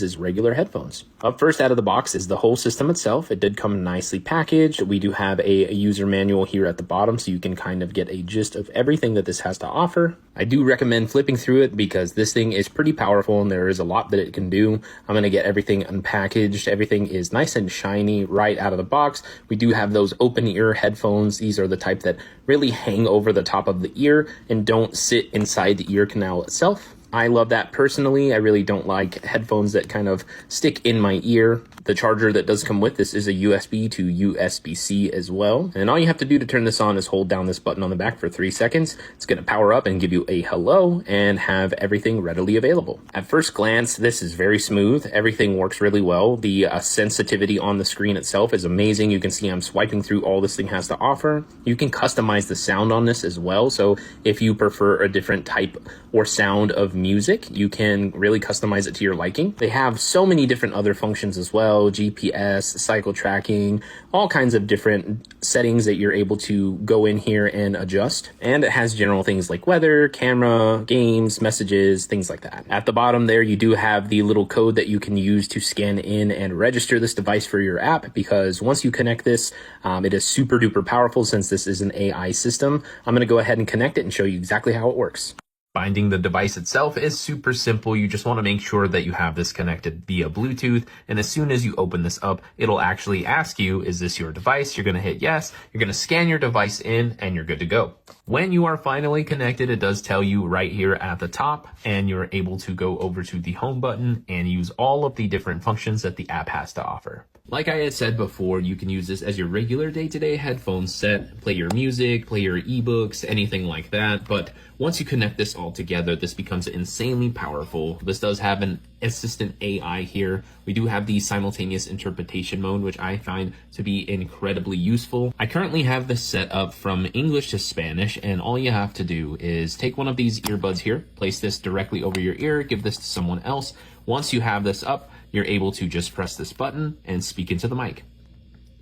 is regular headphones. Up first out of the box is the whole system itself. It did come nicely packaged. We do have a user manual here at the bottom, so you can kind of get a gist of everything that this has to offer. I do recommend flipping through it because this thing is pretty powerful and there is a lot that it can do. I'm going to get everything unpackaged. Everything is nice and shiny right out of the box. We do have those open ear headphones. These are the type that really hang over the top of the ear and don't sit inside the ear canal itself. I love that personally. I really don't like headphones that kind of stick in my ear. The charger that does come with this is a USB to USB-C as well. And all you have to do to turn this on is hold down this button on the back for 3 seconds. It's going to power up and give you a hello and have everything readily available. At first glance, this is very smooth. Everything works really well. The sensitivity on the screen itself is amazing. You can see I'm swiping through all this thing has to offer. You can customize the sound on this as well. So if you prefer a different type or sound of music, you can really customize it to your liking. They have so many different other functions as well. GPS, cycle tracking, all kinds of different settings that you're able to go in here and adjust. And it has general things like weather, camera, games, messages, things like that. At the bottom there, you do have the little code that you can use to scan in and register this device for your app, because once you connect this, it is super duper powerful since this is an AI system. I'm going to go ahead and connect it and show you exactly how it works. Binding the device itself is super simple. You just want to make sure that you have this connected via Bluetooth. And as soon as you open this up, it'll actually ask you, is this your device? You're going to hit yes. You're going to scan your device in and you're good to go. When you are finally connected, it does tell you right here at the top, and you're able to go over to the home button and use all of the different functions that the app has to offer. Like I had said before, you can use this as your regular day-to-day headphone set, play your music, play your ebooks, anything like that. But once you connect this all together, this becomes insanely powerful. This does have an assistant AI here. We do have the simultaneous interpretation mode, which I find to be incredibly useful. I currently have this set up from English to Spanish, and all you have to do is take one of these earbuds here, place this directly over your ear, give this to someone else. Once you have this up, you're able to just press this button and speak into the mic.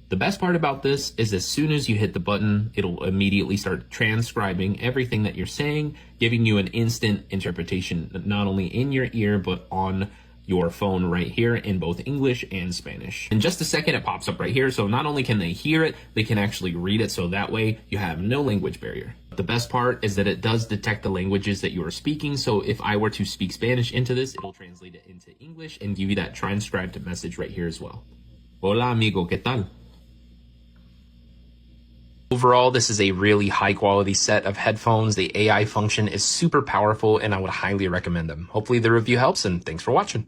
The best part about this is as soon as you hit the button, it'll immediately start transcribing everything that you're saying, giving you an instant interpretation, not only in your ear, but on your phone right here in both English and Spanish. In just a second, it pops up right here. So not only can they hear it, they can actually read it. So that way you have no language barrier. The best part is that it does detect the languages that you are speaking. So if I were to speak Spanish into this, it'll translate it into English and give you that transcribed message right here as well. Hola amigo, ¿qué tal? Overall, this is a really high quality set of headphones. The AI function is super powerful and I would highly recommend them. Hopefully the review helps, and thanks for watching.